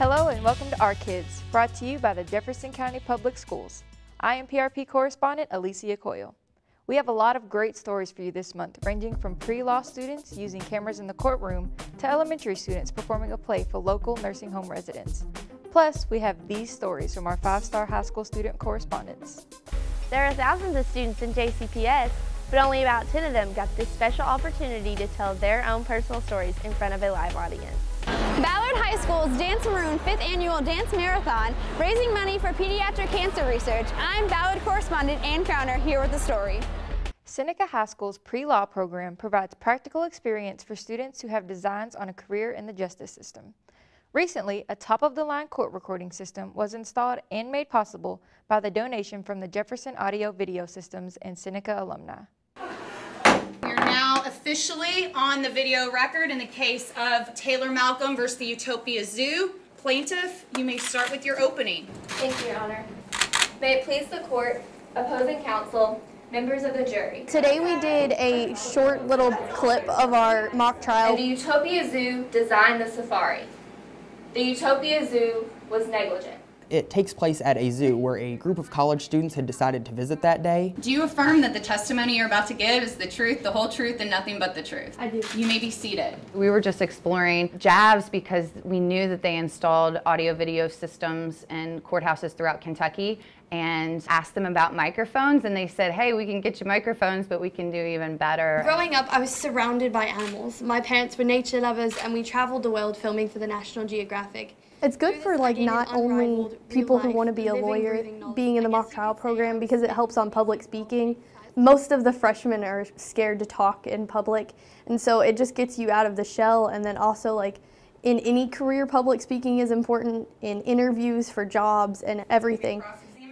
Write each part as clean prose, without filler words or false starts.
Hello and welcome to Our Kids, brought to you by the Jefferson County Public Schools. I am PRP correspondent Alicia Coyle. We have a lot of great stories for you this month, ranging from pre-law students using cameras in the courtroom to elementary students performing a play for local nursing home residents. Plus, we have these stories from our 5-star high school student correspondents. There are thousands of students in JCPS, but only about 10 of them got this special opportunity to tell their own personal stories in front of a live audience. Ballard High School's Dance Maroon 5th Annual Dance Marathon, raising money for pediatric cancer research. I'm Ballard correspondent Ann Crowner here with the story. Seneca High School's pre-law program provides practical experience for students who have designs on a career in the justice system. Recently, a top-of-the-line court recording system was installed and made possible by the donation from the Jefferson Audio Video Systems and Seneca alumni. You're now officially on the video record in the case of Taylor Malcolm versus the Utopia Zoo. Plaintiff, you may start with your opening. Thank you, Your Honor. May it please the court, opposing counsel, members of the jury. Today we did a short little clip of our mock trial. And the Utopia Zoo designed the safari. The Utopia Zoo was negligent. It takes place at a zoo where a group of college students had decided to visit that day. Do you affirm that the testimony you're about to give is the truth, the whole truth, and nothing but the truth? I do. You may be seated. We were just exploring JAVS because we knew that they installed audio-video systems in courthouses throughout Kentucky, and asked them about microphones, and they said, hey, we can get you microphones, but we can do even better. Growing up, I was surrounded by animals. My parents were nature lovers, and we traveled the world filming for the National Geographic. It's good for not only people who want to be a lawyer being in the mock trial program because it helps on public speaking. Most of the freshmen are scared to talk in public, and so it just gets you out of the shell. And then also, like, in any career, public speaking is important in interviews for jobs and everything.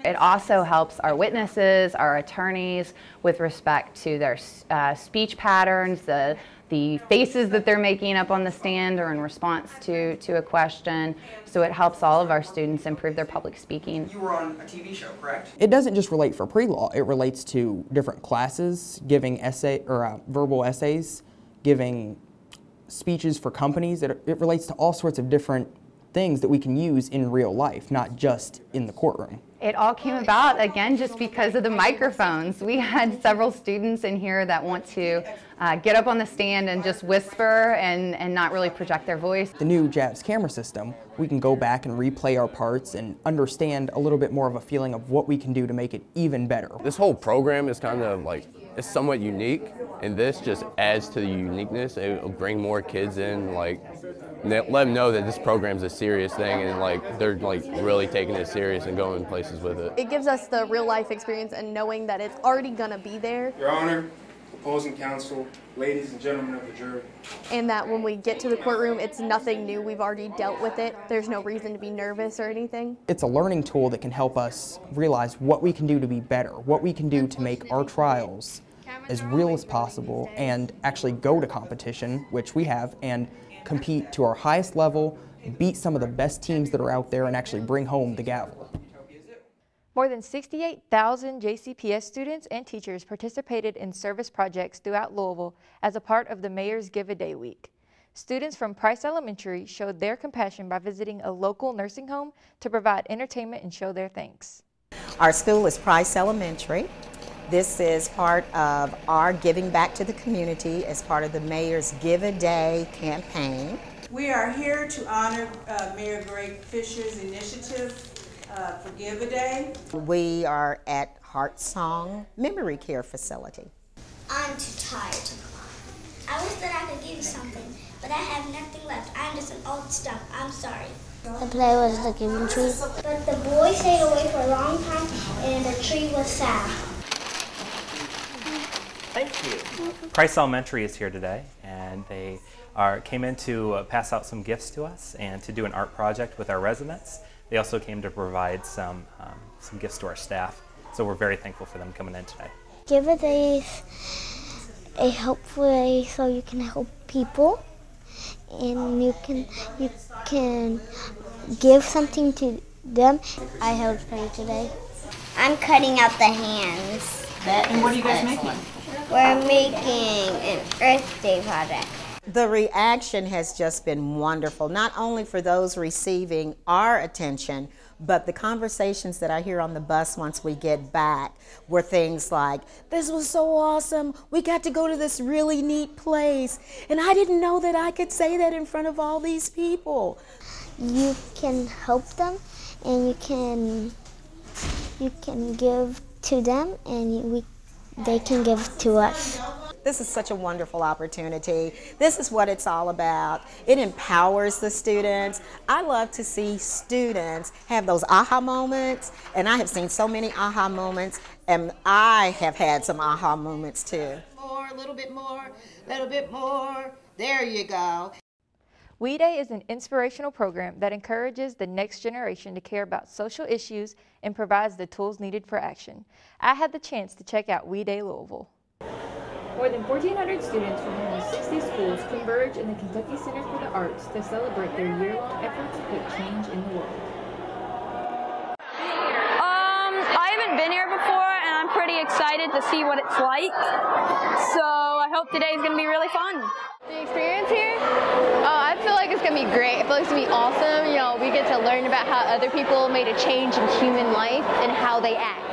It also helps our witnesses, our attorneys, with respect to their speech patterns, the faces that they're making up on the stand or in response to a question. So it helps all of our students improve their public speaking. You were on a TV show, correct? It doesn't just relate for pre-law, it relates to different classes, giving verbal essays, giving speeches for companies. It relates to all sorts of different things that we can use in real life, not just in the courtroom. It all came about, again, just because of the microphones. We had several students in here that want to get up on the stand and just whisper and not really project their voice. The new JAVS camera system, we can go back and replay our parts and understand a little bit more of a feeling of what we can do to make it even better. This whole program is kind of like, it's somewhat unique, and this just adds to the uniqueness. It'll bring more kids in, like, let them know that this program's a serious thing, and like they're like really taking it serious and going places with it. It gives us the real life experience and knowing that it's already gonna be there. Your Honor, opposing counsel, ladies and gentlemen of the jury. And that when we get to the courtroom, it's nothing new. We've already dealt with it. There's no reason to be nervous or anything. It's a learning tool that can help us realize what we can do to be better, what we can do to make our trials as real as possible and actually go to competition, which we have, and compete to our highest level, beat some of the best teams that are out there, and actually bring home the gavel. More than 68,000 JCPS students and teachers participated in service projects throughout Louisville as a part of the Mayor's Give a Day Week. Students from Price Elementary showed their compassion by visiting a local nursing home to provide entertainment and show their thanks. Our school is Price Elementary. This is part of our giving back to the community as part of the Mayor's Give a Day campaign. We are here to honor Mayor Greg Fisher's initiative for Give a Day. We are at Heart Song Memory Care Facility. I'm too tired to climb. I wish that I could give you something, but I have nothing left. I'm just an old stump. I'm sorry. The play was the giving tree. But the boy stayed away for a long time and the tree was sad. Thank you. Price Elementary is here today, and they came in to pass out some gifts to us and to do an art project with our residents. They also came to provide some gifts to our staff, so we're very thankful for them coming in today. Give a Day is a helpful way so you can help people, and you can give something to them. I helped play today. I'm cutting out the hands. And what are you guys making? We're making an Earth Day project. The reaction has just been wonderful, not only for those receiving our attention, but the conversations that I hear on the bus once we get back were things like, this was so awesome, we got to go to this really neat place, and I didn't know that I could say that in front of all these people. You can help them, and you can give to them, and they can give to us. This is such a wonderful opportunity. This is what it's all about. It empowers the students. I love to see students have those aha moments, and I have seen so many aha moments, and I have had some aha moments too. More, a little bit more, a little bit more. There you go. We Day is an inspirational program that encourages the next generation to care about social issues and provides the tools needed for action. I had the chance to check out We Day Louisville. More than 1,400 students from almost 60 schools converge in the Kentucky Center for the Arts to celebrate their year-long effort to put change in the world. I haven't been here before, and I'm pretty excited to see what it's like. So I hope today is going to be really fun. The experience here? Oh, I feel like it's going to be great. I feel like it's going to be awesome. You know, we get to learn about how other people made a change in human life and how they act.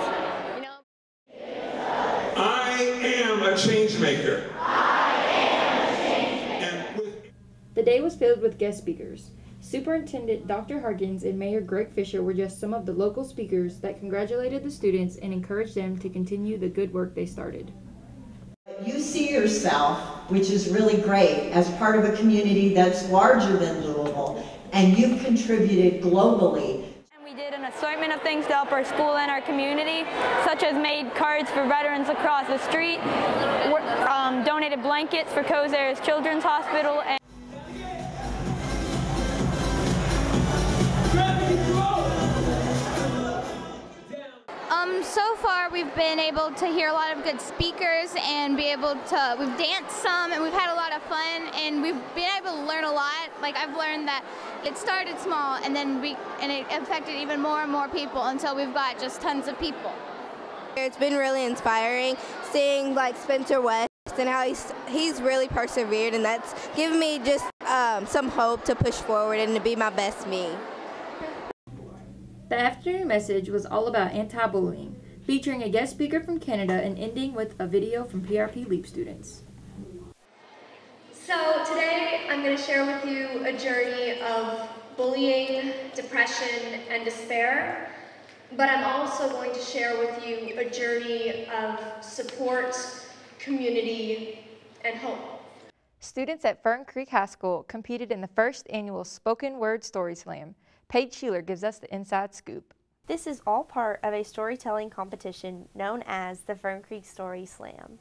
A change maker. The day was filled with guest speakers. Superintendent Dr. Harkins and Mayor Greg Fisher were just some of the local speakers that congratulated the students and encouraged them to continue the good work they started. You see yourself, which is really great, as part of a community that's larger than Louisville, and you've contributed globally. We did an assortment of things to help our school and our community, such as made cards for veterans across the street, donated blankets for Cozare's Children's Hospital, and so far we've been able to hear a lot of good speakers and we've danced some and we've had a lot of fun and we've been able to learn a lot. Like I've learned that it started small and then it affected even more and more people until we've got just tons of people. It's been really inspiring seeing like Spencer West and how he's really persevered, and that's given me just some hope to push forward and to be my best me. The afternoon message was all about anti-bullying, featuring a guest speaker from Canada and ending with a video from PRP LEAP students. So today I'm going to share with you a journey of bullying, depression, and despair, but I'm also going to share with you a journey of support, community, and hope. Students at Fern Creek High School competed in the first annual Spoken Word Story Slam. Paige Sheeler gives us the inside scoop. This is all part of a storytelling competition known as the Fern Creek Story Slam.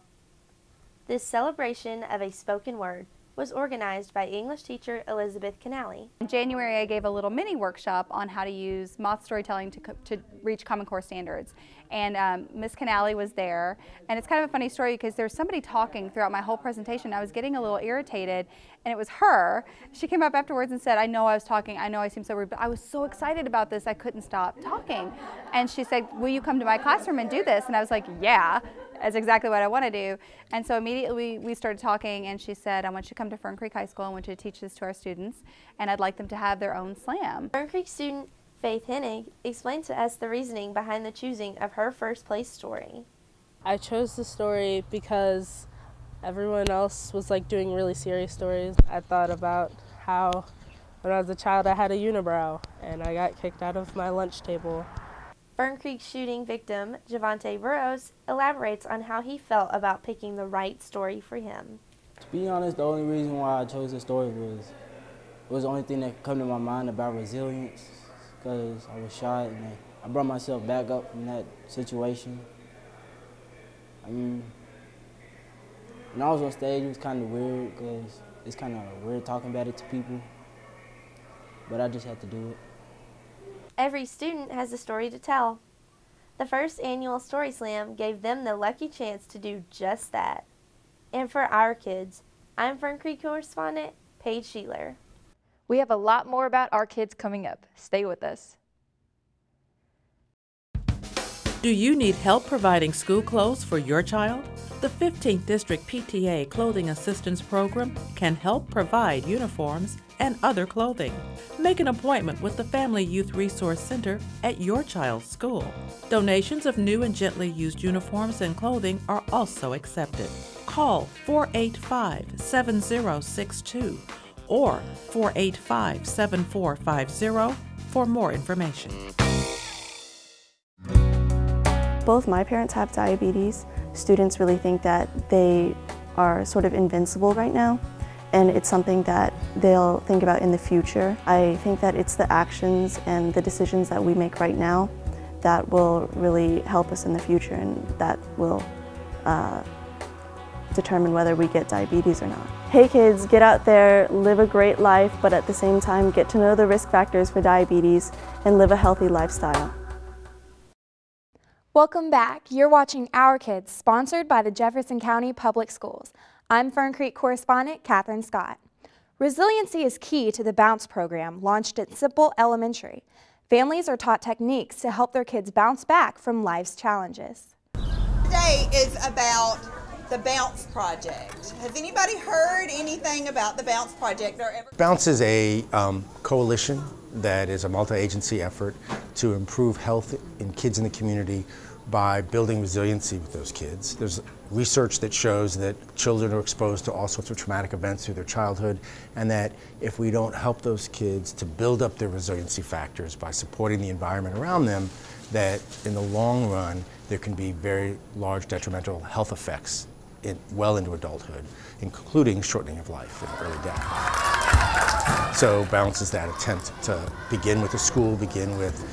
This celebration of a spoken word was organized by English teacher Elizabeth Canali. In January, I gave a little mini workshop on how to use moth storytelling to reach Common Core standards. And Ms. Canali was there. And it's kind of a funny story because there was somebody talking throughout my whole presentation. I was getting a little irritated, and it was her. She came up afterwards and said, I know I was talking, I know I seemed so rude, but I was so excited about this, I couldn't stop talking. And she said, will you come to my classroom and do this? And I was like, yeah. That's exactly what I want to do. And so immediately we started talking, and she said, I want you to come to Fern Creek High School. I want you to teach this to our students, and I'd like them to have their own slam. Fern Creek student Faith Hennig explained to us the reasoning behind the choosing of her first place story. I chose the story because everyone else was like doing really serious stories. I thought about how when I was a child I had a unibrow, and I got kicked out of my lunch table. Fern Creek shooting victim Javante Burrows elaborates on how he felt about picking the right story for him. To be honest, the only reason why I chose this story was the only thing that could come to my mind about resilience, because I was shot and I brought myself back up from that situation. I mean, when I was on stage, it was kind of weird because it's kind of weird talking about it to people, but I just had to do it. Every student has a story to tell. The first annual Story Slam gave them the lucky chance to do just that. And for our kids, I'm Fern Creek correspondent Paige Sheeler. We have a lot more about our kids coming up. Stay with us. Do you need help providing school clothes for your child? The 15th District PTA Clothing Assistance Program can help provide uniforms and other clothing. Make an appointment with the Family Youth Resource Center at your child's school. Donations of new and gently used uniforms and clothing are also accepted. Call 485-7062 or 485-7450 for more information. Both my parents have diabetes. Students really think that they are sort of invincible right now, and it's something that they'll think about in the future. I think that it's the actions and the decisions that we make right now that will really help us in the future, and that will determine whether we get diabetes or not. Hey kids, get out there, live a great life, but at the same time get to know the risk factors for diabetes and live a healthy lifestyle. Welcome back. You're watching Our Kids, sponsored by the Jefferson County Public Schools. I'm Fern Creek correspondent Katherine Scott. Resiliency is key to the Bounce program launched at Semple Elementary. Families are taught techniques to help their kids bounce back from life's challenges. Today is about the Bounce Project. Has anybody heard anything about the Bounce Project? Bounce is a coalition that is a multi-agency effort to improve health in kids in the community by building resiliency with those kids. There's research that shows that children are exposed to all sorts of traumatic events through their childhood, and that if we don't help those kids to build up their resiliency factors by supporting the environment around them, that in the long run there can be very large detrimental health effects well into adulthood, including shortening of life and early death. So Bounce is that attempt to begin with the school, begin with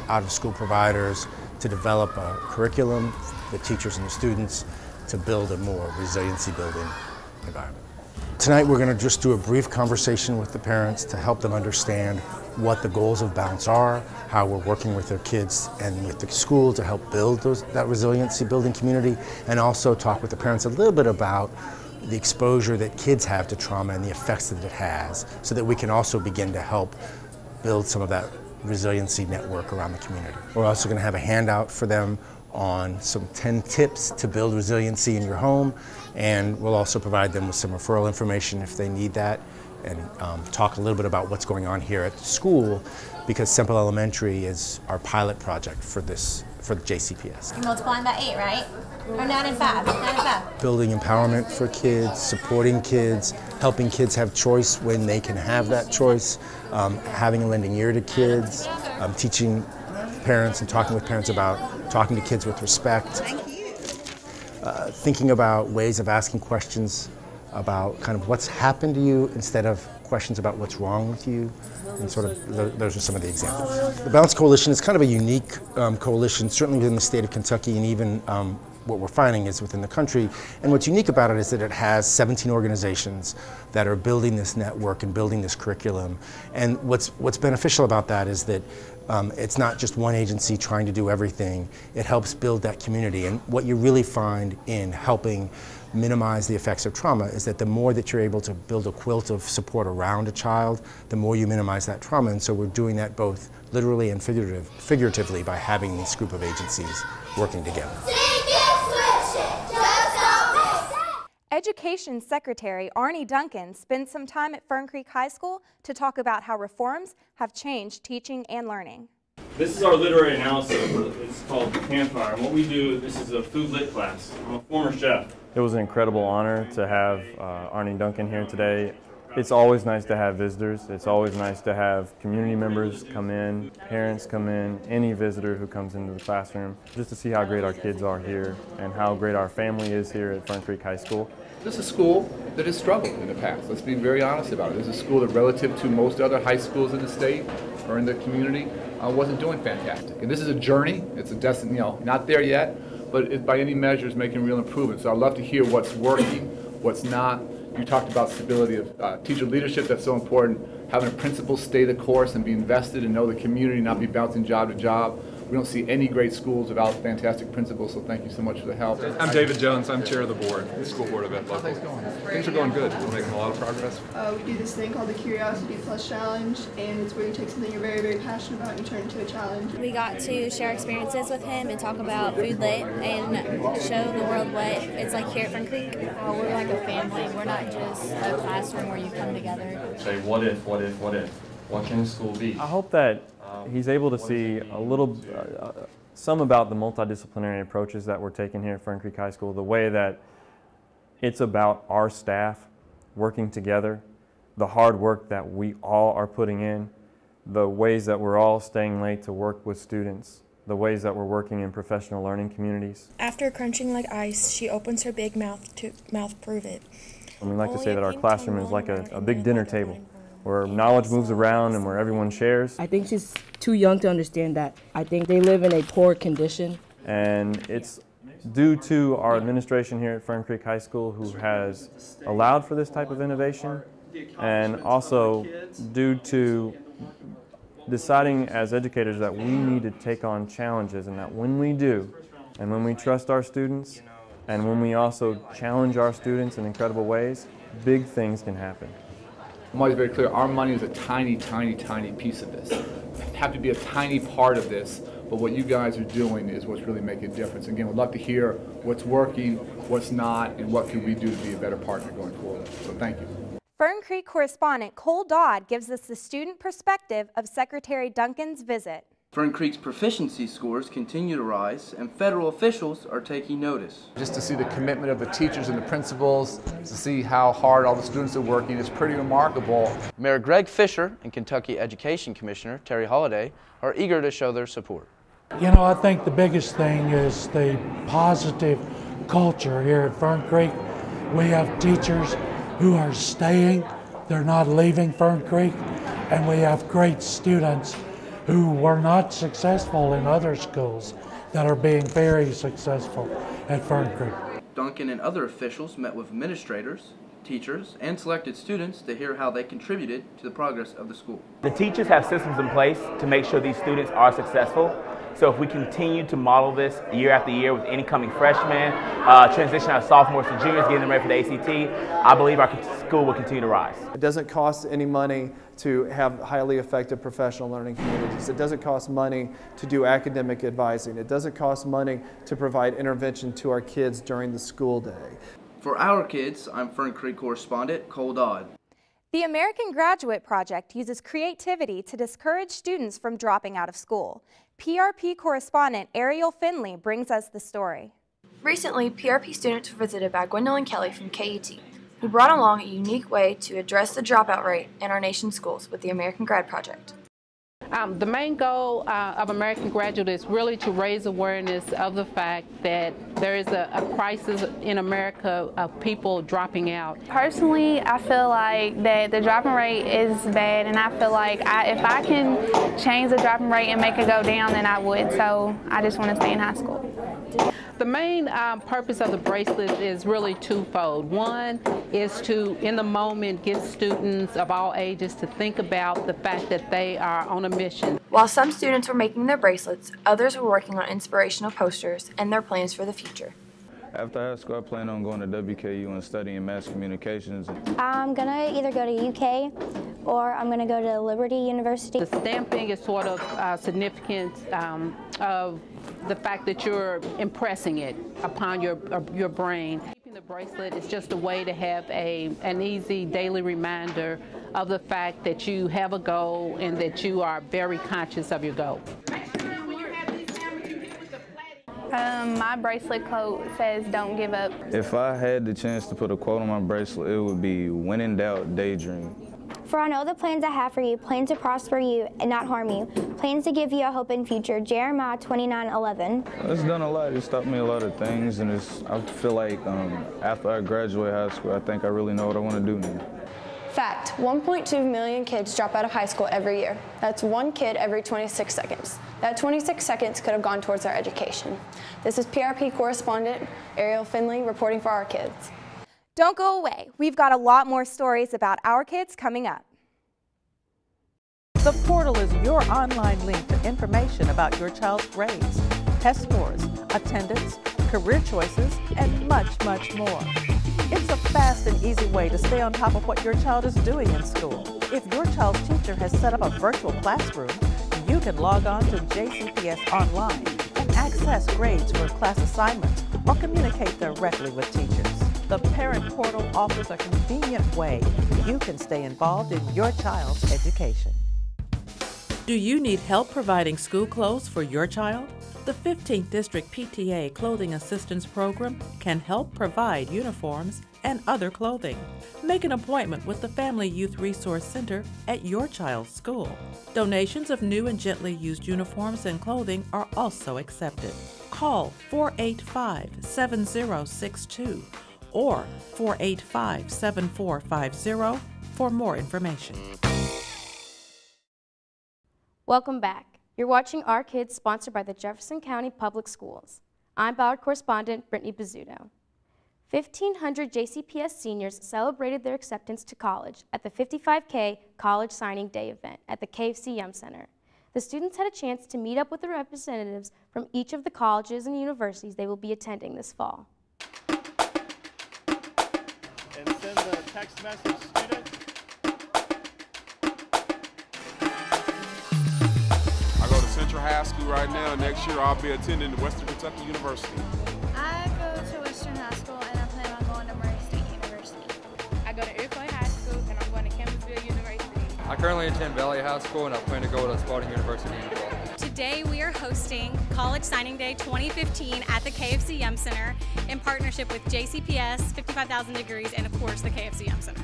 out-of-school providers, to develop a curriculum, the teachers and the students, to build a more resiliency-building environment. Tonight we're going to just do a brief conversation with the parents to help them understand what the goals of Bounce are, how we're working with their kids and with the school to help build that resiliency-building community, and also talk with the parents a little bit about the exposure that kids have to trauma and the effects that it has, so that we can also begin to help build some of that resiliency network around the community. We're also going to have a handout for them on some 10 tips to build resiliency in your home, and we'll also provide them with some referral information if they need that, and talk a little bit about what's going on here at the school, because Semple Elementary is our pilot project for the JCPS. You're multiplying by 8, right? Or 9 and 5, 9 and 5. Building empowerment for kids, supporting kids, helping kids have choice when they can have that choice, having a lending ear to kids, teaching parents and talking with parents about talking to kids with respect, thinking about ways of asking questions about kind of what's happened to you instead of questions about what's wrong with you, and sort of those are some of the examples. The Bounce Coalition is kind of a unique coalition, certainly within the state of Kentucky, and even what we're finding is within the country. And what's unique about it is that it has 17 organizations that are building this network and building this curriculum. And what's beneficial about that is that it's not just one agency trying to do everything. It helps build that community. And what you really find in helping minimize the effects of trauma is that the more that you're able to build a quilt of support around a child, the more you minimize that trauma. And so we're doing that both literally and figuratively by having this group of agencies working together. Education Secretary Arnie Duncan spent some time at Fern Creek High School to talk about how reforms have changed teaching and learning. This is our literary analysis. It's called Campfire. And what we do, this is a food lit class. I'm a former chef. It was an incredible honor to have Arnie Duncan here today. It's always nice to have visitors. It's always nice to have community members come in, parents come in, any visitor who comes into the classroom, just to see how great our kids are here and how great our family is here at Fern Creek High School. This is a school that has struggled in the past. Let's be very honest about it. This is a school that, relative to most other high schools in the state or in the community, wasn't doing fantastic. And this is a journey. It's a destiny, not there yet, but it, by any measure, is making real improvement. So I'd love to hear what's working, what's not. You talked about stability of teacher leadership. That's so important. Having a principal stay the course and be invested and know the community, not be bouncing job to job. We don't see any great schools without fantastic principals, so thank you so much for the help. I'm David Jones. I'm chair of the board, the school board event local. Things are going good. We're making a lot of progress. We do this thing called the Curiosity Plus Challenge, and it's where you take something you're very, very passionate about and you turn it into a challenge. We got to share experiences with him and talk about food lit and show the world what it's like here at Fern Creek. We're like a family. We're not just a classroom where you come together. Say, what if? What can school be? I hope that he's able to see a little, some about the multidisciplinary approaches that we're taking here at Fern Creek High School, the way that it's about our staff working together, the hard work that we all are putting in, the ways that we're all staying late to work with students, the ways that we're working in professional learning communities. After crunching like ice, she opens her big mouth to prove it. And we like to say that our classroom is like a big dinner table, where knowledge moves around and where everyone shares. I think she's too young to understand that. I think they live in a poor condition. And it's due to our administration here at Fern Creek High School, who has allowed for this type of innovation, and also due to deciding as educators that we need to take on challenges, and that when we do, and when we trust our students, and when we also challenge our students in incredible ways, big things can happen. I'm always very clear, our money is a tiny, tiny, tiny piece of this. We have to be a tiny part of this, but what you guys are doing is what's really making a difference. Again, we'd love to hear what's working, what's not, and what can we do to be a better partner going forward. So thank you. Fern Creek correspondent Cole Dodd gives us the student perspective of Secretary Duncan's visit. Fern Creek's proficiency scores continue to rise, and federal officials are taking notice. Just to see the commitment of the teachers and the principals, to see how hard all the students are working, is pretty remarkable. Mayor Greg Fisher and Kentucky Education Commissioner Terry Holliday are eager to show their support. You know, I think the biggest thing is the positive culture here at Fern Creek. We have teachers who are staying, they're not leaving Fern Creek, and we have great students who were not successful in other schools that are being very successful at Fern Creek. Duncan and other officials met with administrators, teachers, and selected students to hear how they contributed to the progress of the school. The teachers have systems in place to make sure these students are successful. So if we continue to model this year after year with incoming freshmen, transition out of sophomores to juniors, getting them ready for the ACT, I believe our school will continue to rise. It doesn't cost any money to have highly effective professional learning communities. It doesn't cost money to do academic advising. It doesn't cost money to provide intervention to our kids during the school day. For Our Kids, I'm Fern Creek correspondent Cole Dodd. The American Graduate Project uses creativity to discourage students from dropping out of school. PRP correspondent Ariel Finley brings us the story. Recently, PRP students were visited by Gwendolyn Kelly from KUT, who brought along a unique way to address the dropout rate in our nation's schools with the American Grad Project. The main goal of American Graduate is really to raise awareness of the fact that there is a crisis in America of people dropping out. Personally, I feel like that the dropping rate is bad, and I feel like if I can change the dropping rate and make it go down, then I would. So I just want to stay in high school. The main purpose of the bracelet is really twofold. One is to, in the moment, get students of all ages to think about the fact that they are on a mission. While some students were making their bracelets, others were working on inspirational posters and their plans for the future. After high school, I plan on going to WKU and studying mass communications. I'm going to either go to UK or I'm going to go to Liberty University. The stamping is sort of significant of the fact that you're impressing it upon your brain. Keeping the bracelet is just a way to have an easy daily reminder of the fact that you have a goal and that you are very conscious of your goal. My bracelet quote says, "Don't give up." If I had the chance to put a quote on my bracelet, it would be, "When in doubt, daydream." For I know the plans I have for you, plans to prosper you and not harm you, plans to give you a hope and future. Jeremiah 29:11. It's done a lot. It's taught me a lot of things, and I feel like after I graduate high school, I think I really know what I want to do now. Fact, 1.2 million kids drop out of high school every year. That's one kid every 26 seconds. That 26 seconds could have gone towards our education. This is PRP correspondent Ariel Finley reporting for Our Kids. Don't go away. We've got a lot more stories about Our Kids coming up. The portal is your online link to information about your child's grades, test scores, attendance, career choices, and much, much more. It's a fast and easy way to stay on top of what your child is doing in school. If your child's teacher has set up a virtual classroom, you can log on to JCPS online and access grades for class assignments or communicate directly with teachers. The Parent Portal offers a convenient way you can stay involved in your child's education. Do you need help providing school clothes for your child? The 15th District PTA Clothing Assistance Program can help provide uniforms and other clothing. Make an appointment with the Family Youth Resource Center at your child's school. Donations of new and gently used uniforms and clothing are also accepted. Call 485-7062 or 485-7450 for more information. Welcome back. You're watching Our Kids, sponsored by the Jefferson County Public Schools. I'm Ballard correspondent Brittany Bizzuto. 1,500 JCPS seniors celebrated their acceptance to college at the 55K College Signing Day event at the KFC Yum Center. The students had a chance to meet up with the representatives from each of the colleges and universities they will be attending this fall. And send the text message, student. Central High School right now. Next year I'll be attending Western Kentucky University. I go to Western High School and I plan on going to Murray State University. I go to Iroquois High School and I'm going to Campbellsville University. I currently attend Valley High School and I plan to go to Spalding University in the fall. Today we are hosting College Signing Day 2015 at the KFC Yum Center in partnership with JCPS, 55,000 Degrees, and of course the KFC Yum Center.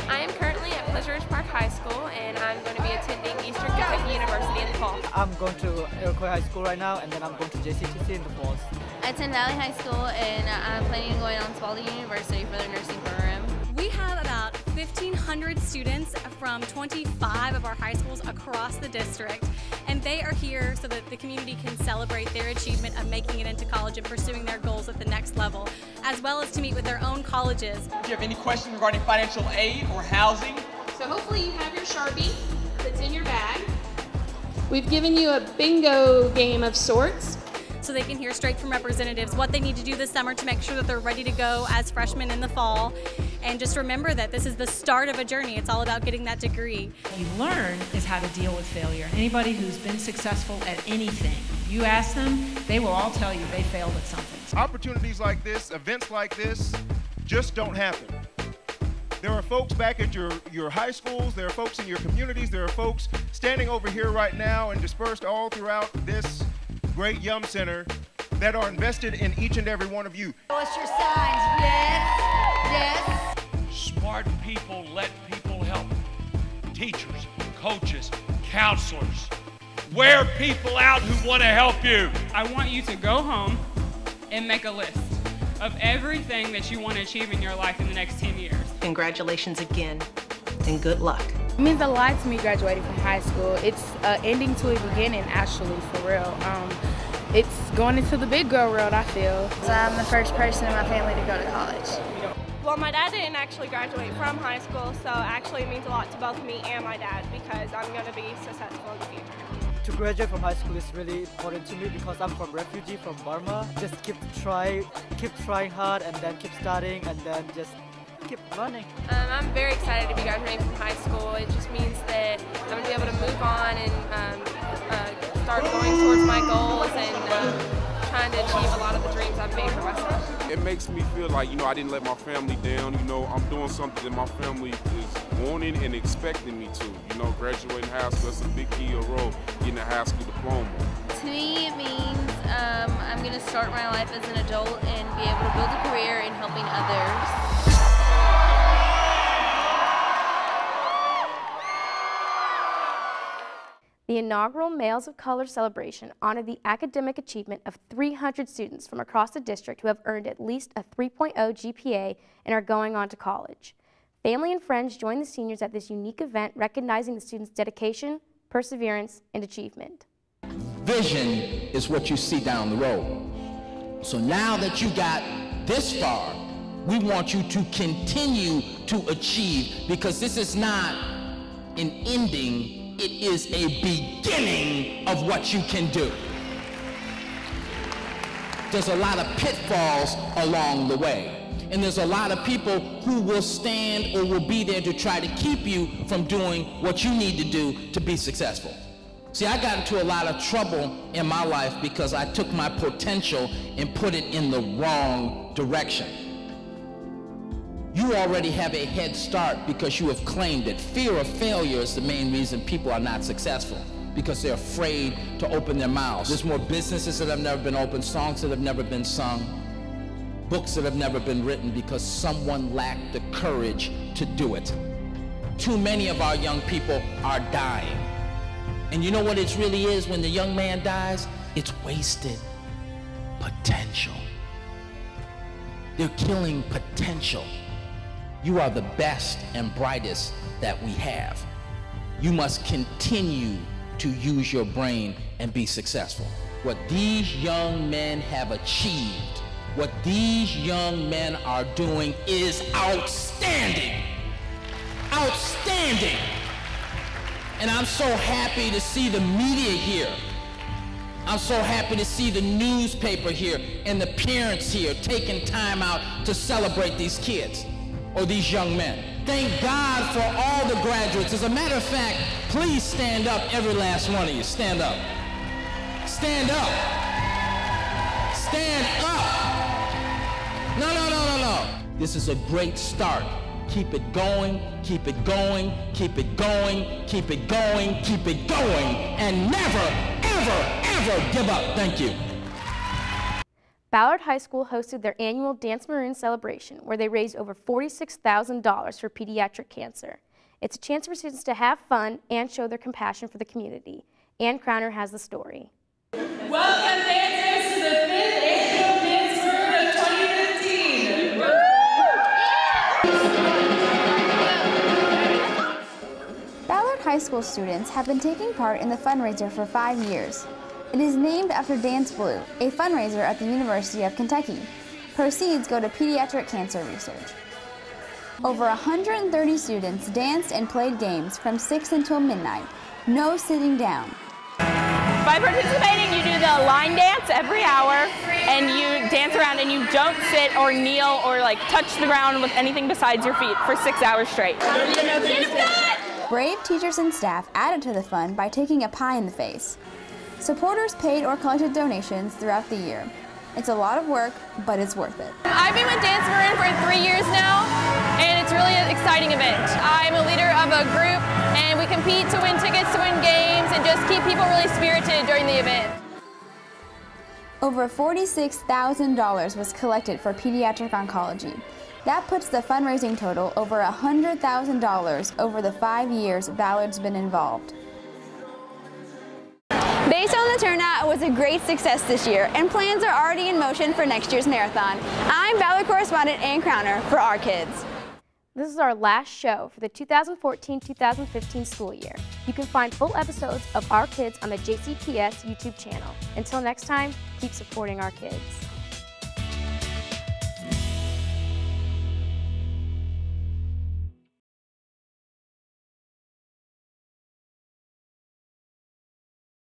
I am currently at Pleasure Ridge Park High School and I'm going to be attending Eastern Kentucky University in the fall. I'm going to Iroquois High School right now and then I'm going to JCPS in the fall. I attend Valley High School and I'm planning on going on Spalding University for their nursing program. We have about 1,500 students from 25 of our high schools across the district, and they are here so that the community can celebrate their achievement of making it into college and pursuing their goals at the next level, as well as to meet with their own colleges. If you have any questions regarding financial aid or housing. So hopefully you have your Sharpie that's in your bag. We've given you a bingo game of sorts, so they can hear straight from representatives what they need to do this summer to make sure that they're ready to go as freshmen in the fall. And just remember that this is the start of a journey. It's all about getting that degree. What you learn is how to deal with failure. Anybody who's been successful at anything, you ask them, they will all tell you they failed at something. Opportunities like this, events like this, just don't happen. There are folks back at your high schools, there are folks in your communities, there are folks standing over here right now and dispersed all throughout this great Yum Center that are invested in each and every one of you. What's your signs? Yes, yes. Smart people let people help. Teachers, coaches, counselors. Wear people out who want to help you. I want you to go home and make a list of everything that you want to achieve in your life in the next 10 years. Congratulations again, and good luck. It means a lot to me graduating from high school. It's ending to a beginning, actually, for real. It's going into the big girl world, I feel. So I'm the first person in my family to go to college. Well, my dad didn't actually graduate from high school, so actually it means a lot to both me and my dad because I'm going to be successful in the future. To graduate from high school is really important to me because I'm from refugee from Burma. Just keep trying hard and then keep studying and then just keep running. I'm very excited to be graduating from high school. It just means that I'm going to be able to move on and start going towards my goals and trying to achieve a lot of the dreams I've made for myself. It makes me feel like, I didn't let my family down. I'm doing something that my family is wanting and expecting me to. Graduating high school, that's a big key or role, getting a high school diploma. To me, it means I'm going to start my life as an adult and be able to build a career in helping others. The inaugural Males of Color celebration honored the academic achievement of 300 students from across the district who have earned at least a 3.0 GPA and are going on to college. Family and friends joined the seniors at this unique event, recognizing the students' dedication, perseverance, and achievement. Vision is what you see down the road. So now that you got this far, we want you to continue to achieve, because this is not an ending, it is a beginning of what you can do. There's a lot of pitfalls along the way. And there's a lot of people who will stand or will be there to try to keep you from doing what you need to do to be successful. See, I got into a lot of trouble in my life because I took my potential and put it in the wrong direction. You already have a head start because you have claimed it. Fear of failure is the main reason people are not successful, because they're afraid to open their mouths. There's more businesses that have never been opened, songs that have never been sung, books that have never been written because someone lacked the courage to do it. Too many of our young people are dying. And you know what it really is when the young man dies? It's wasted potential. They're killing potential. You are the best and brightest that we have. You must continue to use your brain and be successful. What these young men have achieved, what these young men are doing is outstanding. Outstanding. And I'm so happy to see the media here. I'm so happy to see the newspaper here and the parents here taking time out to celebrate these kids or these young men. Thank God for all the graduates. As a matter of fact, please stand up, every last one of you. Stand up. Stand up. Stand up. No, no, no, no, no. This is a great start. Keep it going, keep it going, keep it going, keep it going, keep it going, and never, ever, ever give up. Thank you. Ballard High School hosted their annual Dance Maroon celebration, where they raised over $46,000 for pediatric cancer. It's a chance for students to have fun and show their compassion for the community. Ann Crowner has the story. Welcome, dancers, to the 5th Annual Dance Maroon of 2015. Ballard High School students have been taking part in the fundraiser for 5 years. It is named after Dance Blue, a fundraiser at the University of Kentucky. Proceeds go to pediatric cancer research. Over 130 students danced and played games from 6 until midnight. No sitting down. By participating, you do the line dance every hour, and you dance around and you don't sit or kneel or touch the ground with anything besides your feet for 6 hours straight. Brave teachers and staff added to the fun by taking a pie in the face. Supporters paid or collected donations throughout the year. It's a lot of work, but it's worth it. I've been with Dance Maroon for 3 years now, and it's really an exciting event. I'm a leader of a group, and we compete to win tickets, to win games, and just keep people really spirited during the event. Over $46,000 was collected for pediatric oncology. That puts the fundraising total over $100,000 over the 5 years Ballard's been involved. Based on the turnout, it was a great success this year, and plans are already in motion for next year's marathon. I'm Ballard correspondent Ann Crowner for Our Kids. This is our last show for the 2014-2015 school year. You can find full episodes of Our Kids on the JCPS YouTube channel. Until next time, keep supporting our kids.